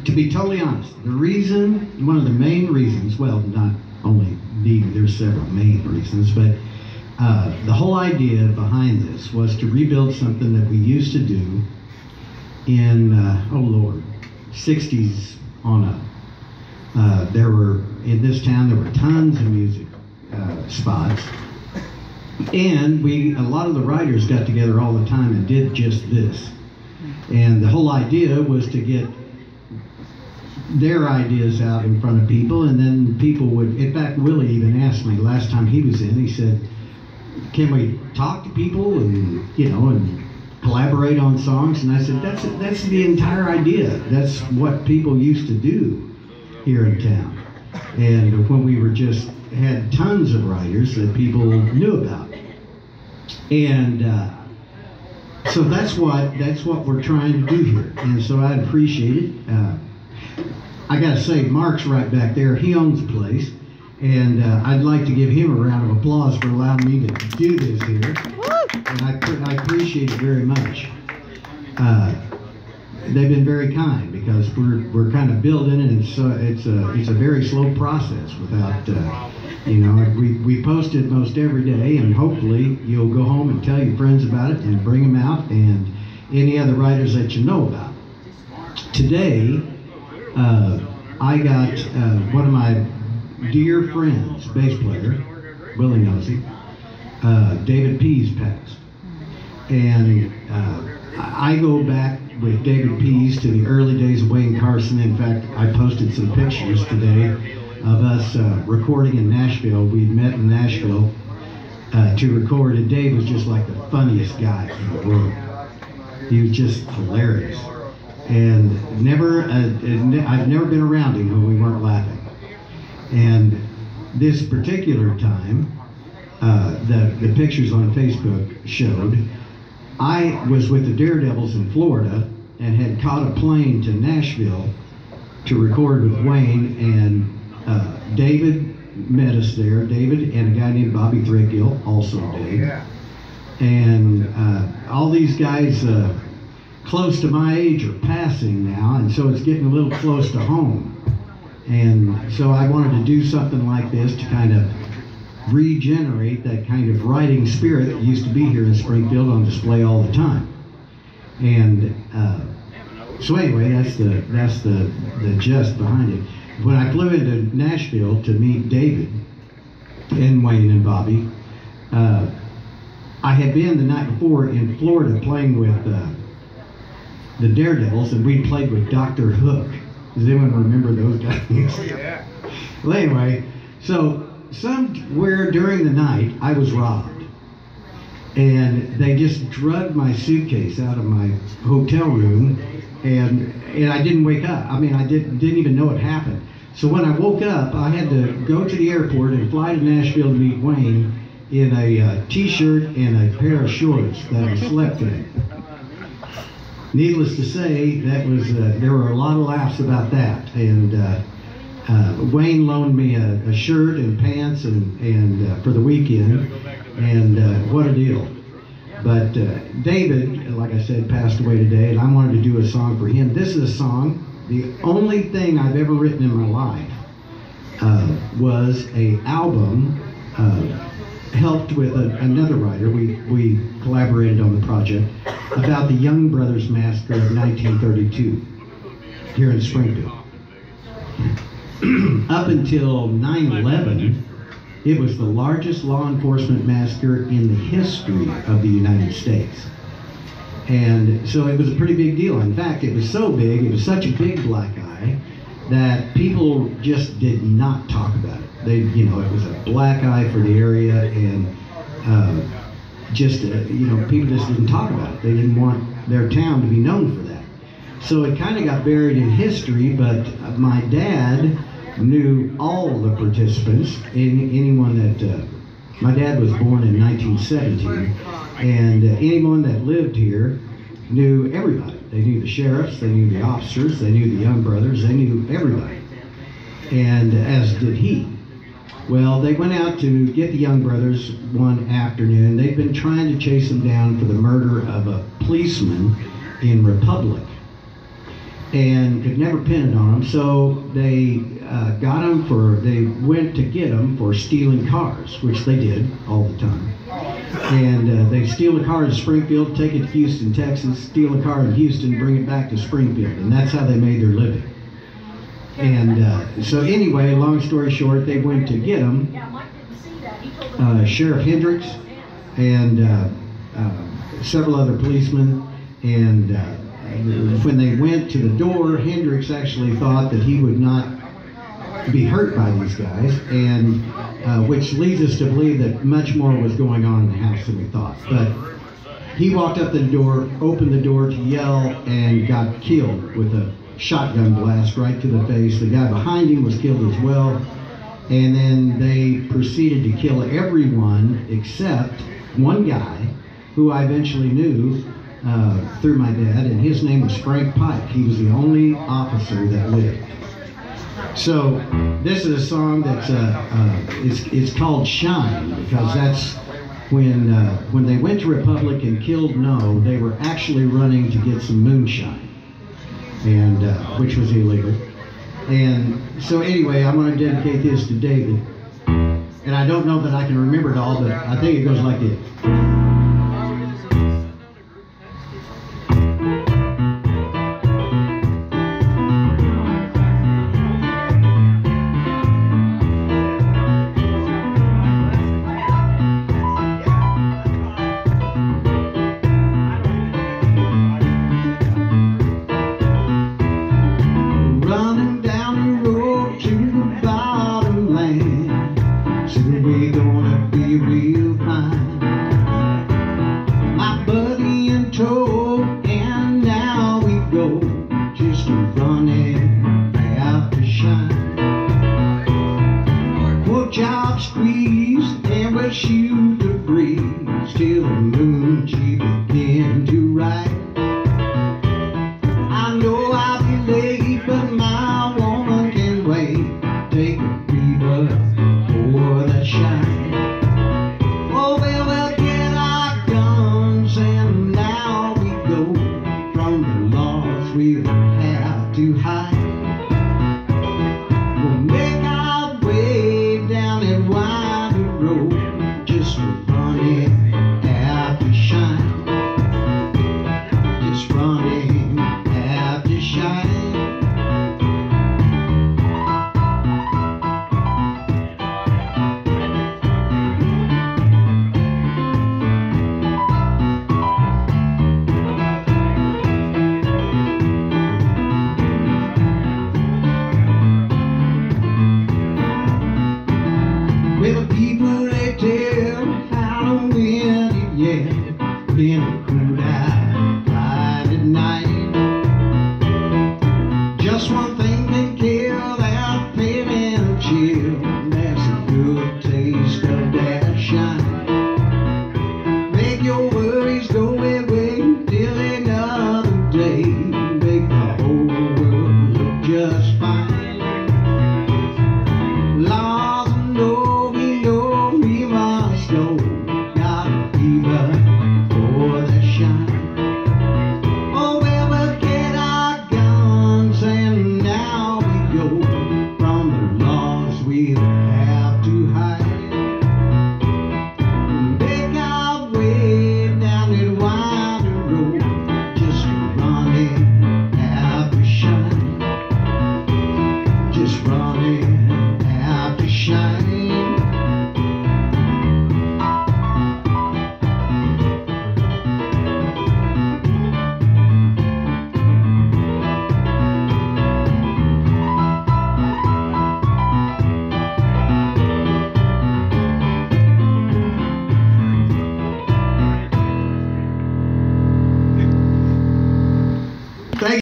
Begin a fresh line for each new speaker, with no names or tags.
To be totally honest, one of the main reasons, well, not only there's several main reasons, but the whole idea behind this was to rebuild something that we used to do in, 60s on up. In this town, there were tons of music spots. And a lot of the writers got together all the time and did just this. And the whole idea was to get their ideas out in front of people, and then people would, in fact, Willie even asked me last time he was in, he said, can we talk to people and, and collaborate on songs? And I said, that's the entire idea. That's what people used to do here in town. And when we had tons of writers that people knew about. And so that's what we're trying to do here. And so I appreciate it. I gotta say, Mark's right back there. He owns the place. And I'd like to give him a round of applause for allowing me to do this here. And I appreciate it very much. They've been very kind because we're kind of building, and it's a very slow process. Without we post it most every day, and hopefully you'll go home and tell your friends about it and bring them out, and any other writers that you know about. Today, I got one of my dear friends, bass player, Willie knows him, David Pease passed. And I go back with David Pease to the early days of Wayne Carson. In fact, I posted some pictures today of us recording in Nashville. We'd met in Nashville to record, and Dave was just like the funniest guy in the world. He was just hilarious. And I've never been around him when we weren't laughing. And this particular time, the pictures on Facebook showed, I was with the Daredevils in Florida and had caught a plane to Nashville to record with Wayne, and David met us there, David and a guy named Bobby Threadgill, also Dave. And all these guys close to my age are passing now, and so it's getting a little close to home. And so I wanted to do something like this to kind of regenerate that kind of writing spirit that used to be here in Springfield on display all the time. And so anyway, that's the gist behind it. When I flew into Nashville to meet David and Wayne and Bobby, I had been the night before in Florida playing with the Daredevils, and we played with Dr. Hook. Does anyone remember those guys? Yeah. Well, anyway, so somewhere during the night, I was robbed. And they just drugged my suitcase out of my hotel room, and I didn't wake up. I mean, I didn't even know it happened. So when I woke up, I had to go to the airport and fly to Nashville to meet Wayne in a t-shirt and a pair of shorts that I slept in. Needless to say, there were a lot of laughs about that. And Wayne loaned me a shirt and pants and for the weekend, and what a deal. But David, like I said, passed away today, and I wanted to do a song for him. This is a song, the only thing I've ever written in my life was an album helped with another writer. We collaborated on the project about the Young Brothers Massacre of 1932 here in Springfield. Up until 9/11, it was the largest law enforcement massacre in the history of the United States. And so it was a pretty big deal. In fact, it was so big, it was such a big black eye, that people just did not talk about it. It was a black eye for the area, and people just didn't talk about it. They didn't want their town to be known for that. So it kind of got buried in history, but my dad knew all the participants, my dad was born in 1917, and anyone that lived here knew everybody. They knew the sheriffs, they knew the officers, they knew the Young Brothers, they knew everybody, and as did he. Well, they went out to get the Young Brothers one afternoon. They'd been trying to chase them down for the murder of a policeman in Republic. and could never pin it on him. So they they went to get him for stealing cars, which they did all the time. And they steal a car in Springfield, take it to Houston, Texas, steal a car in Houston, bring it back to Springfield, and that's how they made their living. And so anyway, long story short, they went to get him. Sheriff Hendricks and several other policemen, and when they went to the door, Hendricks actually thought that he would not be hurt by these guys, and which leads us to believe that much more was going on in the house than we thought. But he walked up to the door, opened the door to yell, and got killed with a shotgun blast right to the face. The guy behind him was killed as well. And then they proceeded to kill everyone except one guy who I eventually knew through my dad, and his name was Frank Pike. He was the only officer that lived. So this is a song that's it's called Shine, because that's when they went to Republic and killed No, they were actually running to get some moonshine, and which was illegal. And so anyway, I'm going to dedicate this to David. And I don't know that I can remember it all, but I think it goes like this. Just one thing